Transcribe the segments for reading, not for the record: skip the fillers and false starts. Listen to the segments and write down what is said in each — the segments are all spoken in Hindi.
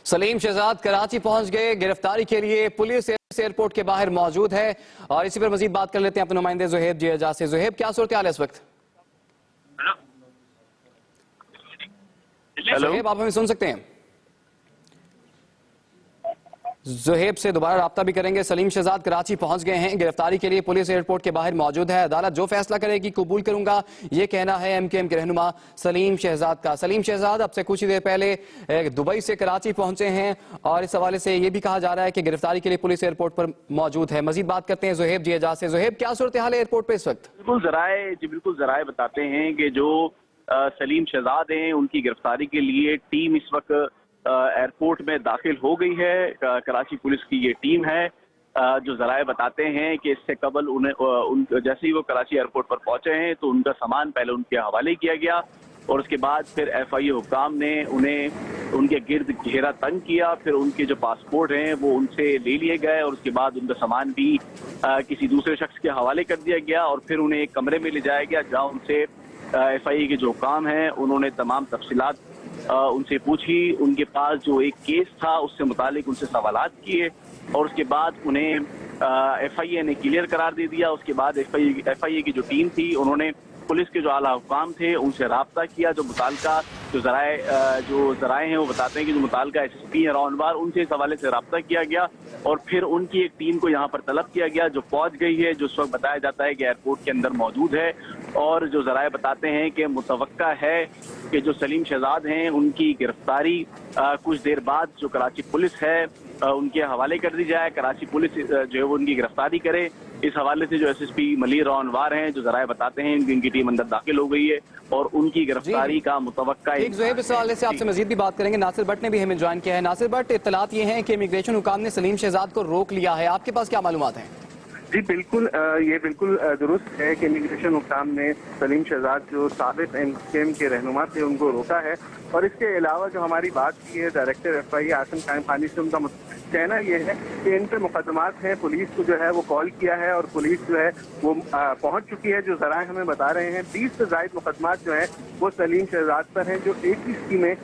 सलीम शहजाद कराची पहुंच गए। गिरफ्तारी के लिए पुलिस एयरपोर्ट के बाहर मौजूद है और इसी पर मजीद बात कर लेते हैं अपने नुमाइंदे ज़ुहैब जियाजा से। ज़ुहैब, क्या सूरत हाल है इस वक्त? ज़ुहैब, आप हमें सुन सकते हैं? ज़ुहैब से दोबारा राब्ता भी करेंगे। सलीम शहजाद कराची पहुंच गए हैं। गिरफ्तारी के लिए पुलिस एयरपोर्ट के बाहर मौजूद है। अदालत जो फैसला करेगी कबूल करूंगा, ये कहना है एमकेएम के रहनुमा सलीम शहजाद का। सलीम शहजाद अब से कुछ ही देर पहले दुबई से कराची पहुंचे हैं और इस हवाले से ये भी कहा जा रहा है कि गिरफ्तारी के लिए पुलिस एयरपोर्ट पर मौजूद है। मजीद बात करते हैं ज़ुहैब जियाजा से। ज़ुहैब, क्या सूरत हाल है एयरपोर्ट पर इस वक्त? बिल्कुल जराए बताते हैं कि जो सलीम शहजाद हैं उनकी गिरफ्तारी के लिए टीम इस वक्त एयरपोर्ट में दाखिल हो गई है। कराची पुलिस की ये टीम है। जो जराए बताते हैं कि इससे कबल उन्हें जैसे ही वो कराची एयरपोर्ट पर पहुंचे हैं तो उनका सामान पहले उनके हवाले किया गया और उसके बाद फिर FIA हुक्काम ने उन्हें उनके गिर्द घेरा तंग किया। फिर उनके जो पासपोर्ट हैं वो उनसे ले लिए गए और उसके बाद उनका सामान भी किसी दूसरे शख्स के हवाले कर दिया गया और फिर उन्हें एक कमरे में ले जाया गया जहाँ उनसे FIA के जो हुक्काम हैं उन्होंने तमाम तफसीलात उनसे पूछी। उनके पास जो एक केस था उससे मुतालिक उनसे सवालात किए और उसके बाद उन्हें FIA ने क्लियर करार दे दिया। उसके बाद FIA की जो टीम थी उन्होंने पुलिस के जो आला हुक्काम थे उनसे राब्ता किया। जो मुताल्लिका जो जराए हैं वो बताते हैं कि जो मुताल्लिका SSP हैं राउंडवार, उनसे इस हवाले से राब्ता किया गया और फिर उनकी एक टीम को यहाँ पर तलब किया गया जो पहुंच गई है, जो इस वक्त बताया जाता है कि एयरपोर्ट के अंदर मौजूद है। और जो जराए बताते हैं कि मुतवक्का है कि जो सलीम शहजाद हैं उनकी गिरफ्तारी कुछ देर बाद जो कराची पुलिस है उनके हवाले कर दी जाए। कराची पुलिस जो है वो उनकी गिरफ्तारी करे। इस हवाले से जो SSP मलिर राउंडवार हैं जो जराए बताते हैं इनकी टीम अंदर दाखिल हो गई है और उनकी गिरफ्तारी का मुतवक्का है। ज़ुहैब, इस हवाले से आपसे मजीद भी बात करेंगे। नासिर भट्ट ने भी हमें ज्वाइन किया है। नासिर भट्ट, इत्तलात ये हैं कि इमिग्रेशन हुकाम ने सलीम शहजाद को रोक लिया है, आपके पास क्या मालूमात हैं? जी बिल्कुल, ये बिल्कुल दुरुस्त है कि इमिग्रेशन हुकाम ने सलीम शहजाद जो साबिक एमकेएम के रहनुमा थे उनको रोका है। और इसके अलावा जो हमारी बात की है डायरेक्टर FIA आसिम कायम खानी से, उनका कहना यह है कि इन पर मुकदमात हैं। पुलिस को जो है वो कॉल किया है और पुलिस जो है वो पहुंच चुकी है। जो जराए हमें बता रहे हैं 20 से ज्यादा मुकदमात जो है वो सलीम शहजाद पर हैं, जो एक ही स्कीमें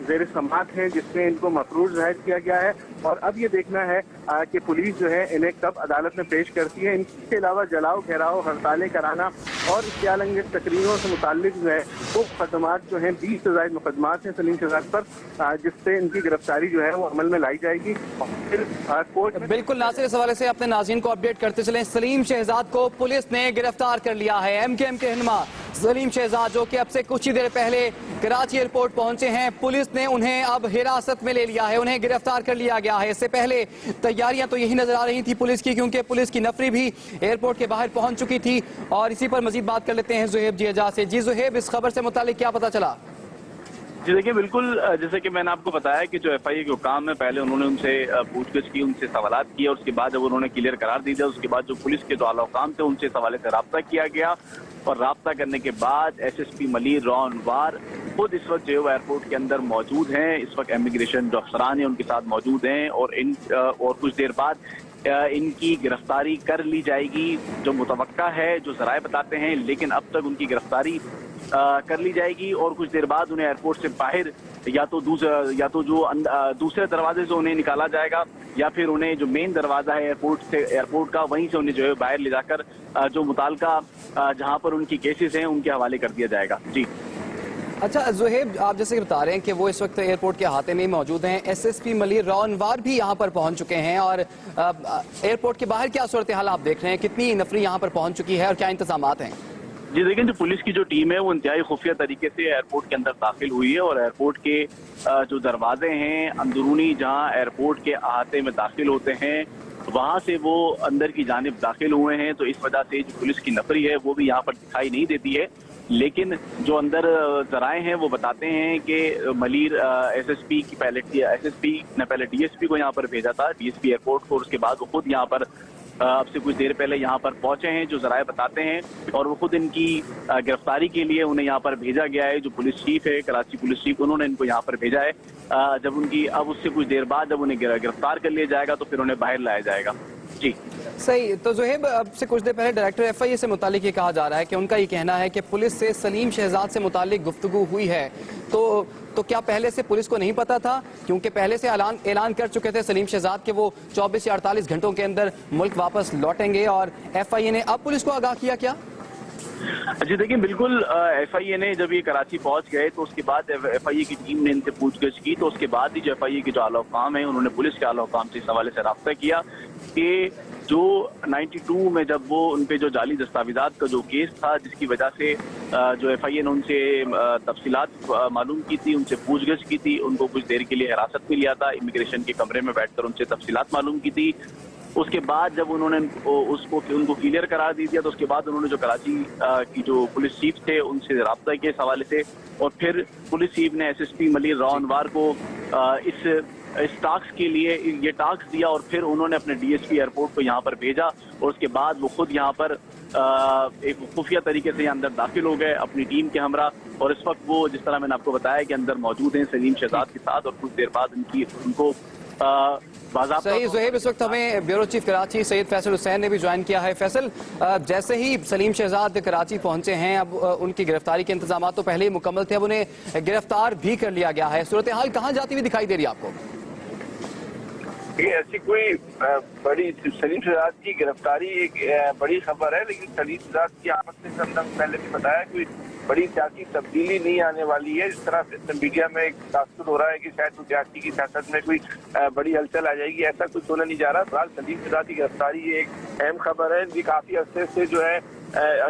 ज़ेर समात हैं जिसमें इनको मफरूज जाहिर किया गया है। और अब ये देखना है कि पुलिस जो है इन्हें कब अदालत में पेश करती है। इनके अलावा जलाओ, घेराव, हड़तालें कराना और इसके अलावा तकरीरों से मुताल्लिक जो है वो मुकदमात जो हैं 20 से ज्यादा मुकदमात हैं सलीम शहजाद पर, जिससे इनकी गिरफ्तारी जो है वो अमल में लाई जाएगी। फिर कोर्ट में बिल्कुल नासिर, इस हवाले से अपने नाज़रीन को अपडेट करते चलें। सलीम शहजाद को पुलिस ने गिरफ्तार कर लिया है। एमकेएम के रहनुमा सलीम शहजाद जो कि अब से कुछ ही देर पहले कराची एयरपोर्ट पहुंचे हैं, पुलिस ने उन्हें अब हिरासत में ले लिया है, उन्हें गिरफ्तार कर लिया गया है। इससे पहले तैयारियां तो यही नजर आ रही थी पुलिस की, क्योंकि पुलिस की नफरी भी एयरपोर्ट के बाहर पहुंच चुकी थी। और इसी पर मजीद बात कर लेते हैं ज़ुहैब जियाजा से। जी ज़ुहैब, इस खबर से मुतालिक क्या पता चला? जी देखिए, बिल्कुल जैसे कि मैंने आपको बताया कि जो FIA के हुक्काम है पहले उन्होंने उनसे पूछगछ की, उनसे सवालात किए और उसके बाद जब उन्होंने क्लियर करार दी दिया उसके बाद जो पुलिस के जो आला हुक्काम थे उनसे इस हवाले से राब्ता किया गया और राब्ता करने के बाद SSP मलिर राउंडवार खुद इस वक्त जो एयरपोर्ट के अंदर मौजूद हैं। इस वक्त इमिग्रेशन जो अफसरान है उनके साथ मौजूद हैं और कुछ देर बाद इनकी गिरफ्तारी कर ली जाएगी जो मुतवक्का है, जो जराए बताते हैं। लेकिन अब तक उनकी गिरफ्तारी कर ली जाएगी और कुछ देर बाद उन्हें एयरपोर्ट से बाहर या तो दूसरे दरवाजे से उन्हें निकाला जाएगा या फिर उन्हें जो मेन दरवाजा है एयरपोर्ट का वहीं से उन्हें जो है बाहर ले जाकर जो मुताल्लिका जहां पर उनकी केसेस हैं उनके हवाले कर दिया जाएगा। जी अच्छा ज़ुहैब, आप जैसे बता रहे हैं कि वो इस वक्त एयरपोर्ट के अहाते में मौजूद हैं। SSP मलिर राउंडवार भी यहाँ पर पहुँच चुके हैं और एयरपोर्ट के बाहर क्या सूरत हाल आप देख रहे हैं? कितनी नफरी यहाँ पर पहुँच चुकी है और क्या इंतजामात हैं? जी देखिए, जो पुलिस की जो टीम है वो इंतहाई खुफिया तरीके से एयरपोर्ट के अंदर दाखिल हुई है और एयरपोर्ट के जो दरवाजे हैं अंदरूनी जहां एयरपोर्ट के अहाते में दाखिल होते हैं वहां से वो अंदर की जानिब दाखिल हुए हैं। तो इस वजह से जो पुलिस की नफरी है वो भी यहाँ पर दिखाई नहीं देती है। लेकिन जो अंदर जराए हैं वो बताते हैं कि मलिर SSP ने पहले DSP को यहाँ पर भेजा था, DSP एयरपोर्ट को, और उसके बाद वो खुद यहाँ पर अब से कुछ देर पहले यहाँ पर पहुंचे हैं जो जराए बताते हैं और वो खुद इनकी गिरफ्तारी के लिए उन्हें यहाँ पर भेजा गया है। जो पुलिस चीफ है, कराची पुलिस चीफ, उन्होंने इनको यहाँ पर भेजा है। जब उनकी अब उससे कुछ देर बाद जब उन्हें गिरफ्तार कर लिया जाएगा तो फिर उन्हें बाहर लाया जाएगा। जी सही। तो ज़ुहैब, अब से कुछ देर पहले डायरेक्टर FIA से मुतालिक ये कहा जा रहा है कि उनका ये कहना है कि पुलिस से सलीम शहजाद से मुतालिक गुफ्तगू हुई है, तो तो क्या पहले से पुलिस को नहीं पता था, क्योंकि पहले से ऐलान कर चुके थे सलीम शहजाद के वो 24 या 48 घंटों के अंदर मुल्क वापस लौटेंगे, और FIA ने अब पुलिस को आगाह किया क्या? जी देखिए, बिल्कुल FIA ने जब ये कराची पहुंच गए तो उसके बाद FIA की टीम ने इनसे पूछगछ की, तो उसके बाद ही जो FIA के जो आला हुकाम है उन्होंने पुलिस के आला हुकाम से इस हवाले से राब्ता किया कि जो 92 में जब वो उनपे जो जाली दस्तावेजात का जो केस था, जिसकी वजह से जो FIA ने उनसे तफसीलात मालूम की थी, उनसे पूछगछ की थी, उनको कुछ देर के लिए हिरासत में लिया था, इमिग्रेशन के कमरे में बैठकर उनसे तफसीलात मालूम की थी। उसके बाद जब उन्होंने उनको क्लियर करार दे दिया, तो उसके बाद उन्होंने जो कराची की जो पुलिस चीफ थे उनसे रब्ता किया इस हवाले से, और फिर पुलिस चीफ ने SSP मलिर राव अनवार को इस टास्क के लिए ये टास्क दिया, और फिर उन्होंने अपने DSP एयरपोर्ट को यहाँ पर भेजा, और उसके बाद वो खुद यहाँ पर एक खुफिया तरीके से अंदर दाखिल हो गए अपनी टीम के हमरा, और इस वक्त वो जिस तरह मैंने आपको बताया कि अंदर मौजूद हैं सलीम शहजाद के साथ, और कुछ देर बाद उनको सही ज़ुहैब, इस वक्त हमें ब्यूरो चीफ कराची सैयद फैसल हुसैन ने भी ज्वाइन किया है। फैसल, जैसे ही सलीम शहजाद कराची पहुंचे हैं, अब उनकी गिरफ्तारी के इंतजाम तो पहले ही मुकम्मल थे, अब उन्हें गिरफ्तार भी कर लिया गया है। सूरत हाल कहाँ जाती हुई दिखाई दे रही है आपको? ये ऐसी कोई बड़ी सलीम शहजाद की गिरफ्तारी एक बड़ी खबर है, लेकिन सलीम शहजाद की आमद से हमने पहले भी बताया कोई बड़ी सियासी तब्दीली नहीं आने वाली है। इस तरह मीडिया में एक तासुर हो रहा है कि शायद सियासी की सियासत में कोई बड़ी हलचल आ जाएगी, ऐसा कुछ होना नहीं जा रहा। फिलहाल सलीम शहजाद की गिरफ्तारी एक अहम खबर है। इनकी काफी अरसे से जो है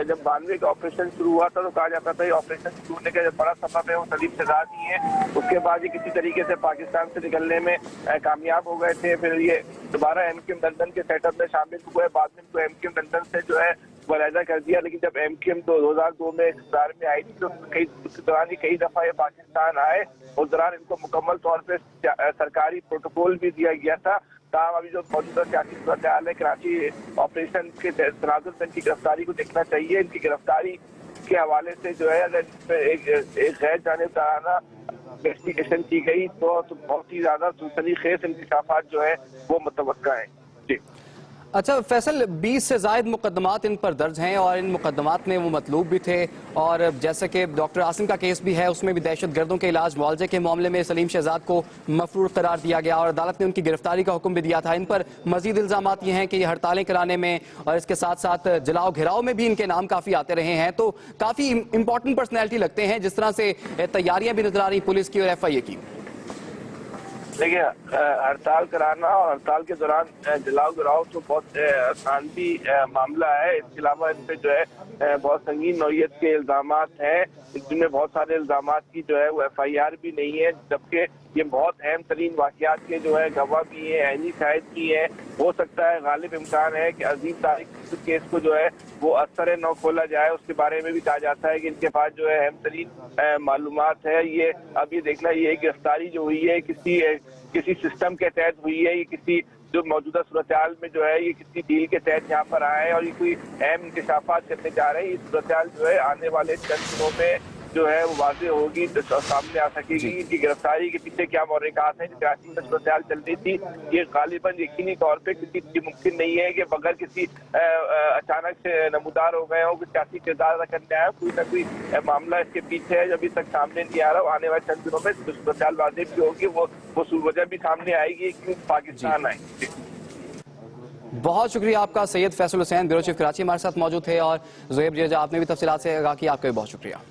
जब 92 का ऑपरेशन शुरू हुआ था तो कहा जाता था ये ऑपरेशन शुरू होने का जब बड़ा सबब है वो सलीम शहजाद ही है। उसके बाद ये किसी तरीके से पाकिस्तान से निकलने में कामयाब हो गए थे, फिर ये दोबारा MQM लंदन के सेटअप में शामिल हुए, बाद में इनको MQM लंदन से जो है वलायदा कर दिया। लेकिन जब MQM 2002 में इक़्तिदार में आई थी तो उसके दौरान ही कई दफा ये पाकिस्तान आए, उस दौरान इनको मुकम्मल तौर पर सरकारी प्रोटोकॉल भी दिया गया था। अभी जो मौजूदा सियासी सूरत हाल है, कराची ऑपरेशन के तनाजुर में इनकी गिरफ्तारी को देखना चाहिए। इनकी गिरफ्तारी के हवाले से जो है अगर एक गैर जानिबदाराना इन्वेस्टिगेशन की गई तो बहुत ही ज्यादा सनसनीखेज इंकशाफात जो है वो मुतवक्का है। जी अच्छा फैसल, 20 से ज़ायद मुकदमात इन पर दर्ज हैं, और इन मुकदमात में वो मतलूब भी थे, और जैसे कि डॉक्टर आसिम का केस भी है, उसमें भी दहशत गर्दों के इलाज मुआवजे के मामले में सलीम शहजाद को मफरूर करार दिया गया, और अदालत ने उनकी गिरफ्तारी का हुक्म भी दिया था। इन पर मजीद इल्जामात ये हैं कि ये हड़तालें कराने में और इसके साथ साथ जलाओ घिराव में भी इनके नाम काफ़ी आते रहे हैं। तो काफ़ी इंपॉर्टेंट पर्सनैलिटी लगते हैं, जिस तरह से तैयारियां भी नजर आ रही पुलिस की और FIA की। देखिए, हड़ताल कराना और हड़ताल के दौरान जलाओ गिराओ तो बहुत आसान भी मामला है। इसके अलावा इन पे जो है बहुत संगीन नौयत के इल्जामात हैं, जिनमें बहुत सारे इल्जामात की जो है वो FIR भी नहीं है, जबकि ये बहुत अहम तरीन वाक़यात के जो है गवाह भी हैं, ऐनी शाहिद भी हैं। हो सकता है गालिब इम्कान है कि अजीम तारिक केस को जो है वो असर नौ खोला जाए। उसके बारे में भी कहा जाता है कि इनके पास जो है अहम तरीन मालूमात है। ये अब ये देखना, ये गिरफ्तारी जो हुई है किसी सिस्टम के तहत हुई है, ये किसी जो मौजूदा सूरत हाल में जो है ये किसी डील के तहत यहाँ पर आए हैं, और ये कोई अहम इंकशाफात करने जा रहे हैं। ये सूरत हाल जो है आने वाले चंद दिनों में जो है वो वाज़ेह होगी, सामने आ सकेगी। इनकी गिरफ्तारी के पीछे क्या महर्रिकात हैं, कराची में सूरत हाल चल रही थी, ये गालिबन यकीनी तौर पे किसी मुमकिन नहीं है कि बगैर किसी अचानक से नमूदार हो गए हो, कुछ सियासी किरदार अदा करने आया, कोई ना कोई मामला इसके पीछे है जो अभी तक सामने नहीं आ रहा। आने वाले चंद दिनों में सूरत हाल वाज़ेह भी होगी, वो वजह भी सामने आएगी क्यों पाकिस्तान आए। बहुत शुक्रिया आपका। सैयद फैसल हुसैन ब्यूरो चीफ कराची हमारे साथ मौजूद थे, और ज़ुहैब जिया आपने भी तफसीलात से आगाह किया, आपका भी बहुत शुक्रिया।